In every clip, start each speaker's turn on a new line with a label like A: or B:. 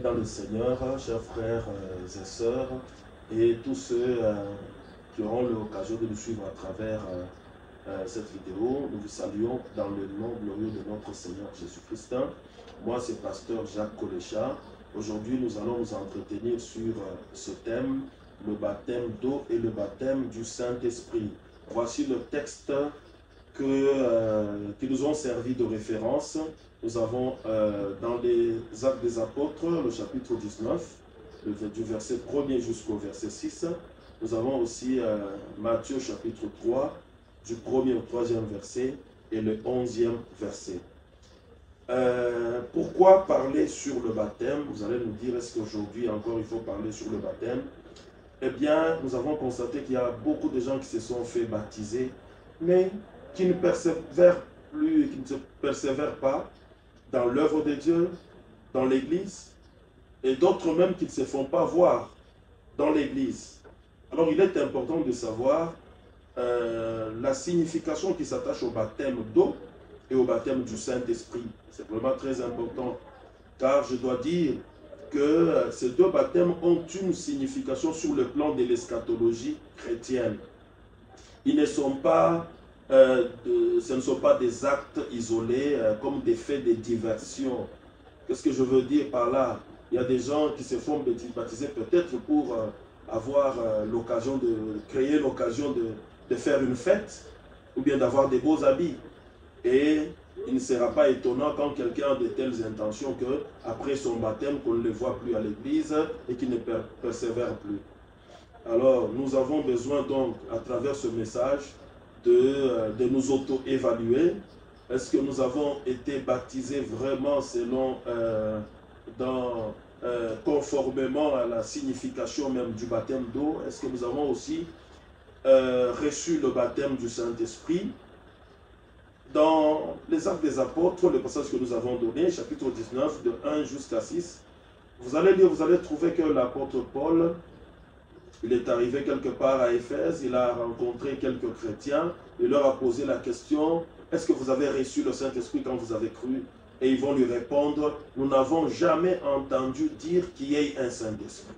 A: dans le Seigneur, chers frères et sœurs, et tous ceux qui auront l'occasion de nous suivre à travers cette vidéo. Nous vous saluons dans le nom glorieux de notre Seigneur Jésus-Christ. Moi, c'est Pasteur Jacques Kolecha. Aujourd'hui, nous allons nous entretenir sur ce thème, le baptême d'eau et le baptême du Saint-Esprit. Voici le texte qui nous ont servi de référence. Nous avons dans les Actes des Apôtres, le chapitre 19, du verset 1er jusqu'au verset 6. Nous avons aussi Matthieu chapitre 3, du 1er au 3e verset et le 11e verset. Pourquoi parler sur le baptême? Vous allez nous dire, est-ce qu'aujourd'hui encore il faut parler sur le baptême? Eh bien, nous avons constaté qu'il y a beaucoup de gens qui se sont fait baptiser, mais qui ne persévèrent plus, qui ne se persévèrent pas dans l'œuvre de Dieu, dans l'Église, et d'autres même qui ne se font pas voir dans l'Église. Alors, il est important de savoir la signification qui s'attache au baptême d'eau et au baptême du Saint-Esprit. C'est vraiment très important, car je dois dire que ces deux baptêmes ont une signification sur le plan de l'eschatologie chrétienne. Ils ne sont pas, ce ne sont pas des actes isolés comme des faits de diversion. Qu'est-ce que je veux dire par là? Il y a des gens qui se font baptiser peut-être pour avoir l'occasion de créer l'occasion de faire une fête ou bien d'avoir des beaux habits. Et il ne sera pas étonnant quand quelqu'un a de telles intentions que après son baptême, qu'on ne le voit plus à l'église et qu'il ne persévère plus. Alors, nous avons besoin donc, à travers ce message, de nous auto-évaluer. Est-ce que nous avons été baptisés vraiment selon, conformément à la signification même du baptême d'eau? Est-ce que nous avons aussi reçu le baptême du Saint-Esprit? Dans les Actes des Apôtres, le passage que nous avons donné, chapitre 19, de 1 jusqu'à 6, vous allez lire, vous allez trouver que l'apôtre Paul, il est arrivé quelque part à Éphèse, il a rencontré quelques chrétiens, il leur a posé la question, est-ce que vous avez reçu le Saint-Esprit quand vous avez cru? Et ils vont lui répondre, nous n'avons jamais entendu dire qu'il y ait un Saint-Esprit.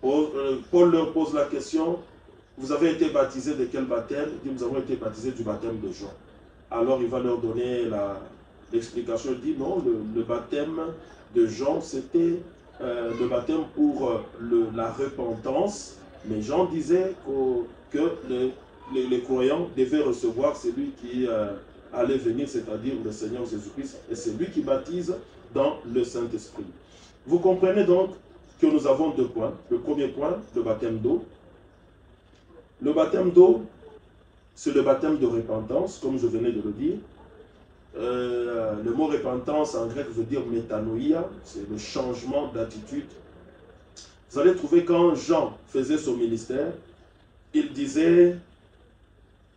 A: Paul leur pose la question, vous avez été baptisé de quel baptême? Il dit, nous avons été baptisés du baptême de Jean. Alors il va leur donner l'explication. Il dit, non, le baptême de Jean, c'était le baptême pour la repentance. Mais Jean disait que les croyants devaient recevoir celui qui allait venir, c'est-à-dire le Seigneur Jésus-Christ. Et c'est lui qui baptise dans le Saint-Esprit. Vous comprenez donc que nous avons deux points. Le premier point, le baptême d'eau. Le baptême d'eau, c'est le baptême de repentance, comme je venais de le dire. Le mot repentance en grec veut dire métanoïa, c'est le changement d'attitude. Vous allez trouver quand Jean faisait son ministère, il disait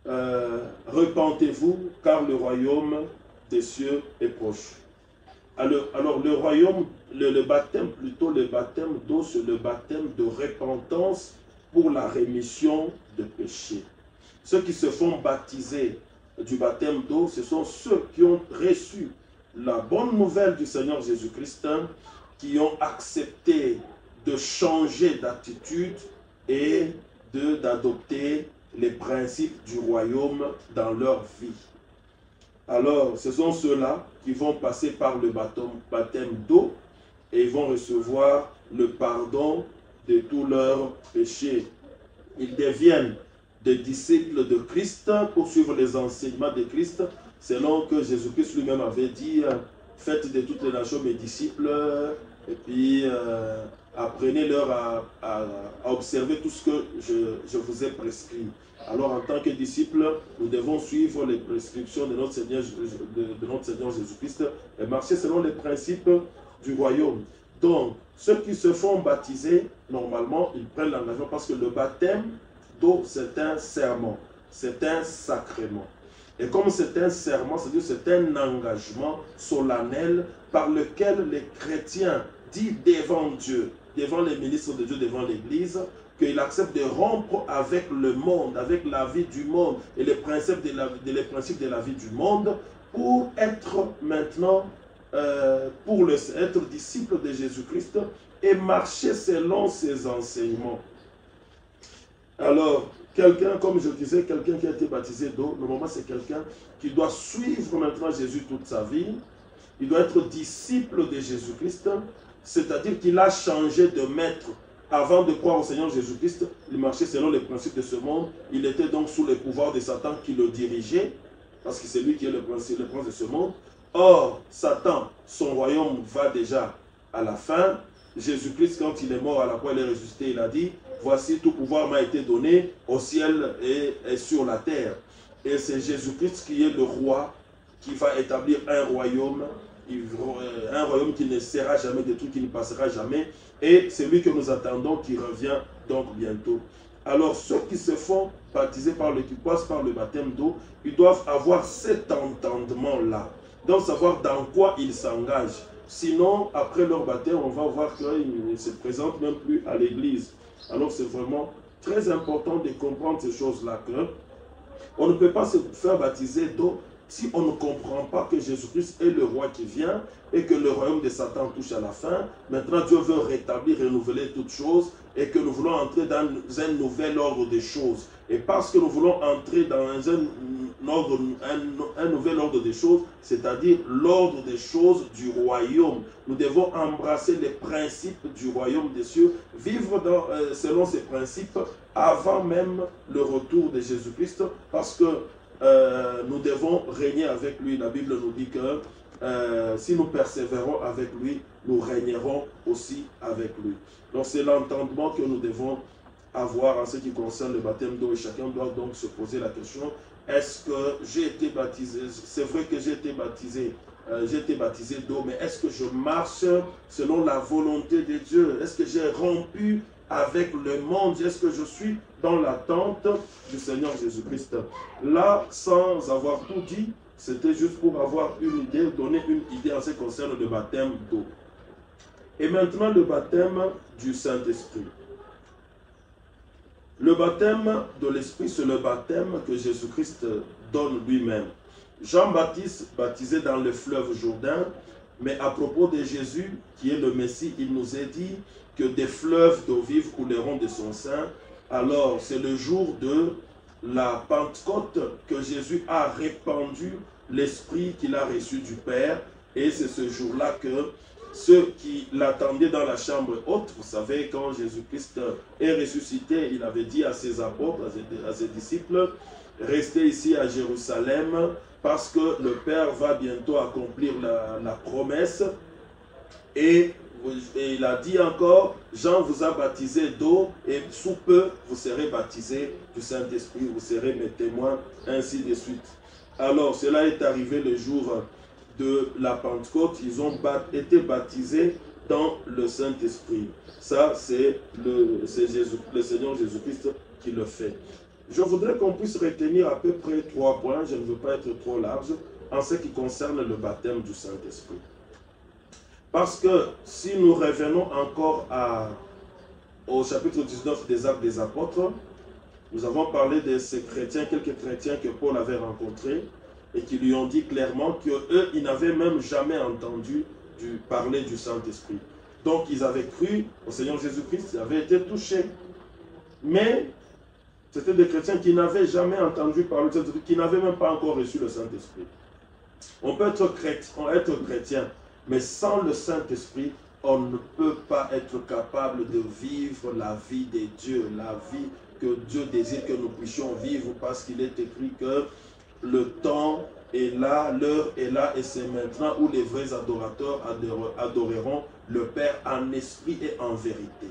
A: repentez-vous car le royaume des cieux est proche. Alors le royaume, le baptême plutôt, le baptême d'eau, c'est le baptême de repentance pour la rémission de péchés. Ceux qui se font baptiser du baptême d'eau, ce sont ceux qui ont reçu la bonne nouvelle du Seigneur Jésus-Christ, qui ont accepté de changer d'attitude et d'adopter les principes du royaume dans leur vie. Alors, ce sont ceux-là qui vont passer par le baptême d'eau et ils vont recevoir le pardon de tous leurs péchés. Ils deviennent des disciples de Christ pour suivre les enseignements de Christ, selon que Jésus-Christ lui-même avait dit, faites de toutes les nations mes disciples, et puis apprenez-leur à observer tout ce que je vous ai prescrit. Alors en tant que disciples, nous devons suivre les prescriptions de notre Seigneur Jésus-Christ et marcher selon les principes du royaume. Donc, ceux qui se font baptiser, normalement, ils prennent l'engagement parce que le baptême d'eau, c'est un serment, c'est un sacrement. Et comme c'est un serment, c'est-à-dire c'est un engagement solennel par lequel les chrétiens disent devant Dieu, devant les ministres de Dieu, devant l'Église, qu'il accepte de rompre avec le monde, avec la vie du monde et les principes de la vie du monde pour être maintenant pour être disciple de Jésus-Christ et marcher selon ses enseignements. Alors, quelqu'un, comme je disais, quelqu'un qui a été baptisé d'eau, normalement c'est quelqu'un qui doit suivre maintenant Jésus toute sa vie. Il doit être disciple de Jésus-Christ, c'est-à-dire qu'il a changé de maître. Avant de croire au Seigneur Jésus-Christ, il marchait selon les principes de ce monde. Il était donc sous le pouvoir de Satan qui le dirigeait, parce que c'est lui qui est le prince de ce monde. Or, Satan, son royaume va déjà à la fin. Jésus-Christ, quand il est mort à la croix, il est ressuscité, il a dit, voici tout pouvoir m'a été donné au ciel et sur la terre. Et c'est Jésus-Christ qui est le roi, qui va établir un royaume qui ne sera jamais détruit, qui ne passera jamais. Et c'est lui que nous attendons, qui revient donc bientôt. Alors ceux qui se font baptiser qui passent par le baptême d'eau, ils doivent avoir cet entendement-là. Donc savoir dans quoi ils s'engagent. Sinon, après leur baptême, on va voir qu'ils ne se présentent même plus à l'église. Alors c'est vraiment très important de comprendre ces choses-là. On ne peut pas se faire baptiser d'eau si on ne comprend pas que Jésus-Christ est le roi qui vient et que le royaume de Satan touche à la fin. Maintenant, Dieu veut rétablir, renouveler toutes choses et que nous voulons entrer dans un nouvel ordre des choses. Et parce que nous voulons entrer dans un nouvel ordre des choses, c'est-à-dire l'ordre des choses du royaume, nous devons embrasser les principes du royaume des cieux, vivre selon ces principes avant même le retour de Jésus-Christ, parce que nous devons régner avec lui. La Bible nous dit que si nous persévérons avec lui, nous régnerons aussi avec lui. Donc c'est l'entendement que nous devons avoir en ce qui concerne le baptême d'eau. Et chacun doit donc se poser la question, est-ce que j'ai été baptisé? C'est vrai que j'ai été baptisé d'eau, mais est-ce que je marche selon la volonté de Dieu? Est-ce que j'ai rompu avec le monde? Est-ce que je suis dans l'attente du Seigneur Jésus-Christ? Là, sans avoir tout dit, c'était juste pour avoir une idée, donner une idée en ce qui concerne le baptême d'eau. Et maintenant, le baptême du Saint-Esprit. Le baptême de l'Esprit, c'est le baptême que Jésus-Christ donne lui-même. Jean-Baptiste, baptisé dans le fleuve Jourdain, mais à propos de Jésus, qui est le Messie, il nous est dit que des fleuves d'eau vive couleront de son sein. Alors, c'est le jour de la Pentecôte que Jésus a répandu l'Esprit qu'il a reçu du Père. Et c'est ce jour-là que ceux qui l'attendaient dans la chambre haute, vous savez, quand Jésus-Christ est ressuscité, il avait dit à ses apôtres, à ses disciples, restez ici à Jérusalem, parce que le Père va bientôt accomplir la promesse. Et il a dit encore, Jean vous a baptisé d'eau, et sous peu, vous serez baptisés du Saint-Esprit, vous serez mes témoins, ainsi de suite. Alors, cela est arrivé le jour de la Pentecôte, ils ont été baptisés dans le Saint-Esprit. Ça, c'est le Seigneur Jésus-Christ qui le fait. Je voudrais qu'on puisse retenir à peu près 3 points, je ne veux pas être trop large, en ce qui concerne le baptême du Saint-Esprit. Parce que si nous revenons encore au chapitre 19 des Actes des Apôtres, nous avons parlé de ces chrétiens, quelques chrétiens que Paul avait rencontrés, et qui lui ont dit clairement qu'eux, ils n'avaient même jamais entendu parler du Saint-Esprit. Donc, ils avaient cru au Seigneur Jésus-Christ, ils avaient été touchés. Mais, c'était des chrétiens qui n'avaient jamais entendu parler du Saint-Esprit, qui n'avaient même pas encore reçu le Saint-Esprit. On peut être chrétien, mais sans le Saint-Esprit, on ne peut pas être capable de vivre la vie de Dieu, la vie que Dieu désire que nous puissions vivre, parce qu'il est écrit que le temps est là, l'heure est là, et c'est maintenant où les vrais adorateurs adoreront le Père en esprit et en vérité.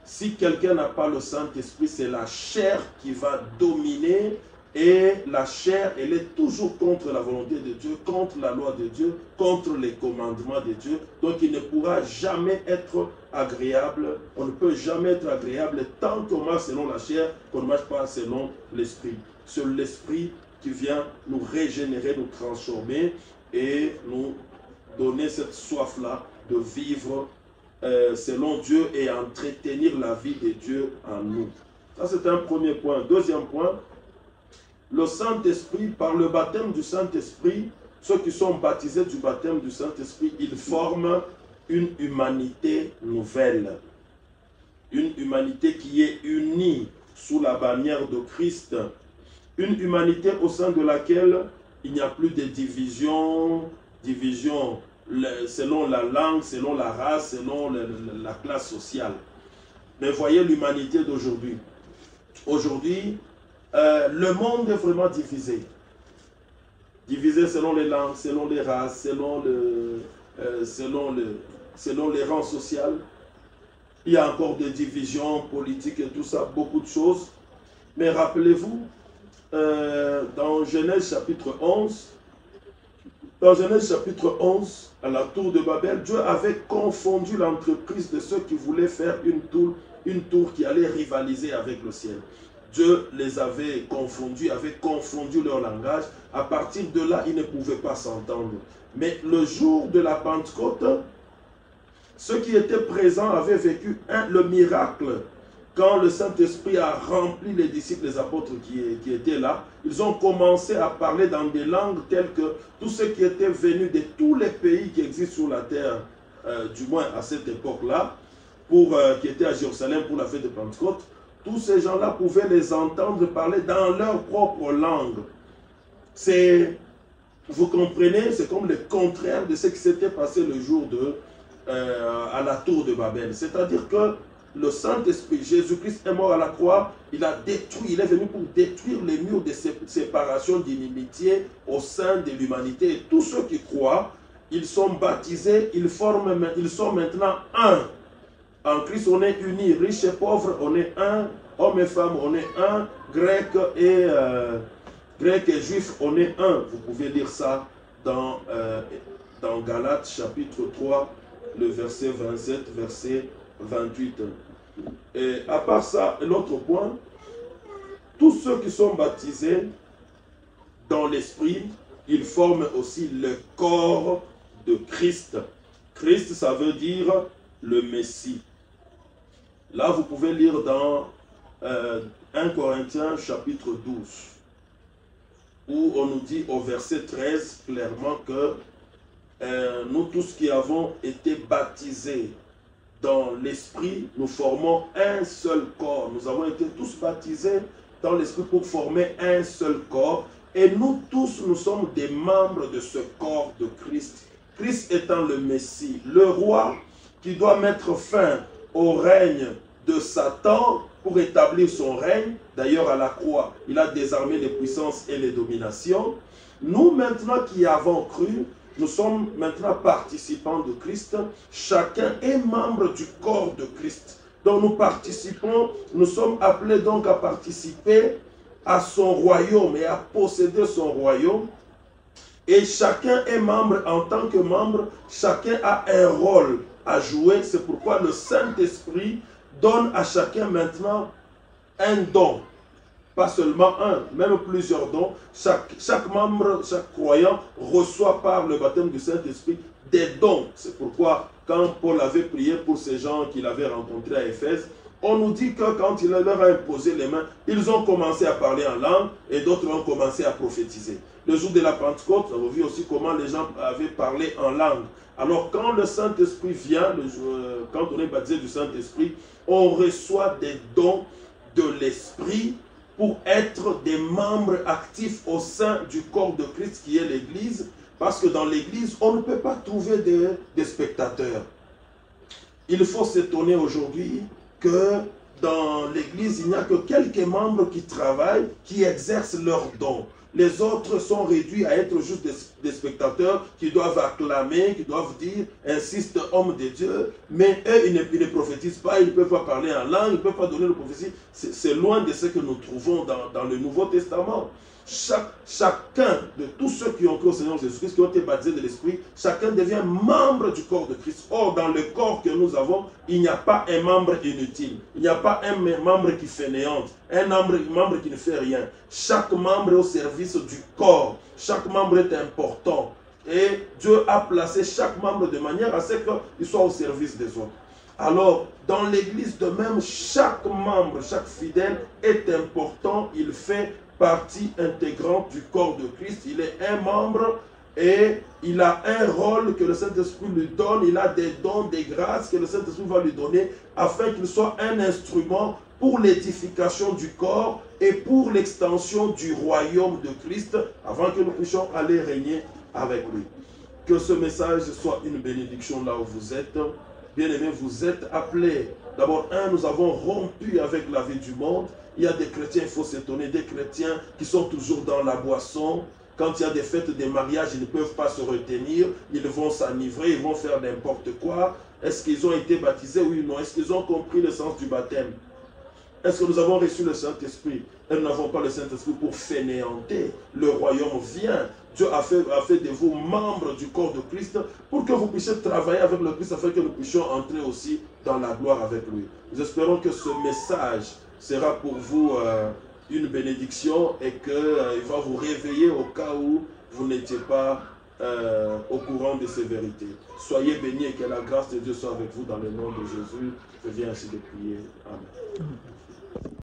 A: Si quelqu'un n'a pas le Saint-Esprit, c'est la chair qui va dominer, et la chair, elle est toujours contre la volonté de Dieu, contre la loi de Dieu, contre les commandements de Dieu. Donc il ne pourra jamais être agréable, on ne peut jamais être agréable tant qu'on marche selon la chair, qu'on ne marche pas selon l'Esprit. C'est l'Esprit qui vient nous régénérer, nous transformer et nous donner cette soif-là de vivre selon Dieu et entretenir la vie de Dieu en nous. Ça, c'est un premier point. Deuxième point, le Saint-Esprit, par le baptême du Saint-Esprit, ceux qui sont baptisés du baptême du Saint-Esprit, ils forment une humanité nouvelle. Une humanité qui est unie sous la bannière de Christ. Une humanité au sein de laquelle il n'y a plus de division selon la langue, selon la race, selon la classe sociale. Mais voyez l'humanité d'aujourd'hui. Aujourd'hui, le monde est vraiment divisé. Divisé selon les langues, selon les races, selon les rangs sociaux. Il y a encore des divisions politiques et tout ça, beaucoup de choses. Mais rappelez-vous, dans Genèse chapitre 11, à la tour de Babel, Dieu avait confondu l'entreprise de ceux qui voulaient faire une tour qui allait rivaliser avec le ciel. Dieu les avait confondu leur langage. À partir de là, ils ne pouvaient pas s'entendre. Mais le jour de la Pentecôte, ceux qui étaient présents avaient vécu le miracle. Quand le Saint-Esprit a rempli les disciples, les apôtres qui étaient là, ils ont commencé à parler dans des langues telles que tous ceux qui étaient venus de tous les pays qui existent sur la terre, du moins à cette époque-là, qui étaient à Jérusalem pour la fête de Pentecôte, tous ces gens-là pouvaient les entendre parler dans leur propre langue. Vous comprenez, c'est comme le contraire de ce qui s'était passé le jour à la tour de Babel. C'est-à-dire que le Saint-Esprit, Jésus-Christ est mort à la croix, il est venu pour détruire les murs de séparation, d'inimitié au sein de l'humanité. Et tous ceux qui croient, ils sont baptisés, ils sont maintenant un. En Christ, on est unis, riches et pauvres, on est un, hommes et femmes, on est un, grecs et juifs, on est un. Vous pouvez lire ça dans Galates chapitre 3, le verset 27, verset 28. Et à part ça, l'autre point, tous ceux qui sont baptisés dans l'Esprit, ils forment aussi le corps de Christ. Christ, ça veut dire le Messie. Là, vous pouvez lire dans 1 Corinthiens chapitre 12, où on nous dit au verset 13 clairement que nous tous qui avons été baptisés dans l'Esprit, nous formons un seul corps. Nous avons été tous baptisés dans l'Esprit pour former un seul corps. Et nous tous, nous sommes des membres de ce corps de Christ. Christ étant le Messie, le roi qui doit mettre fin au règne de Satan pour établir son règne. D'ailleurs, à la croix, il a désarmé les puissances et les dominations. Nous, maintenant qui avons cru, nous sommes maintenant participants de Christ. Chacun est membre du corps de Christ. Donc nous participons, nous sommes appelés donc à participer à son royaume et à posséder son royaume. Et chacun est membre. En tant que membre, chacun a un rôle à jouer. C'est pourquoi le Saint-Esprit donne à chacun maintenant un don. Pas seulement un, même plusieurs dons. Chaque membre, chaque croyant reçoit par le baptême du Saint-Esprit des dons. C'est pourquoi quand Paul avait prié pour ces gens qu'il avait rencontrés à Éphèse, on nous dit que quand il leur a imposé les mains, ils ont commencé à parler en langue et d'autres ont commencé à prophétiser. Le jour de la Pentecôte, on a vu aussi comment les gens avaient parlé en langue. Alors quand le Saint-Esprit vient, quand on est baptisé du Saint-Esprit, on reçoit des dons de l'Esprit pour être des membres actifs au sein du corps de Christ qui est l'Église, parce que dans l'Église, on ne peut pas trouver des spectateurs. Il faut s'étonner aujourd'hui que dans l'Église, il n'y a que quelques membres qui travaillent, qui exercent leurs dons. Les autres sont réduits à être juste des spectateurs qui doivent acclamer, qui doivent dire, insiste, homme de Dieu, mais eux, ils ne prophétisent pas, ils ne peuvent pas parler en langue, ils ne peuvent pas donner de prophétie. C'est loin de ce que nous trouvons dans le Nouveau Testament. Chacun de tous ceux qui ont cru au Seigneur Jésus-Christ, qui ont été baptisés de l'Esprit, chacun devient membre du corps de Christ. Or, dans le corps que nous avons, il n'y a pas un membre inutile. Il n'y a pas un membre qui fainéante, un membre qui ne fait rien. Chaque membre est au service du corps. Chaque membre est important. Et Dieu a placé chaque membre de manière à ce qu'il soit au service des autres. Alors, dans l'Église de même, chaque membre, chaque fidèle est important. Il fait partie intégrante du corps de Christ. Il est un membre Et il a un rôle que le Saint-Esprit lui donne, il a des dons, des grâces que le Saint-Esprit va lui donner afin qu'il soit un instrument pour l'édification du corps et pour l'extension du royaume de Christ avant que nous puissions aller régner avec lui. Que ce message soit une bénédiction là où vous êtes. Bien-aimés, vous êtes appelés. D'abord, nous avons rompu avec la vie du monde. Il y a des chrétiens, il faut s'étonner, des chrétiens qui sont toujours dans la boisson. Quand il y a des fêtes, des mariages, ils ne peuvent pas se retenir. Ils vont s'enivrer, ils vont faire n'importe quoi. Est-ce qu'ils ont été baptisés? Oui ou non? Est-ce qu'ils ont compris le sens du baptême? Est-ce que nous avons reçu le Saint-Esprit? Et nous n'avons pas le Saint-Esprit pour fainéanter. Le royaume vient. Dieu a fait de vous membres du corps de Christ pour que vous puissiez travailler avec le Christ afin que nous puissions entrer aussi dans la gloire avec lui. Nous espérons que ce message sera pour vous une bénédiction et qu'il va vous réveiller au cas où vous n'étiez pas au courant de ces vérités. Soyez bénis et que la grâce de Dieu soit avec vous dans le nom de Jésus. Je viens ainsi de prier. Amen.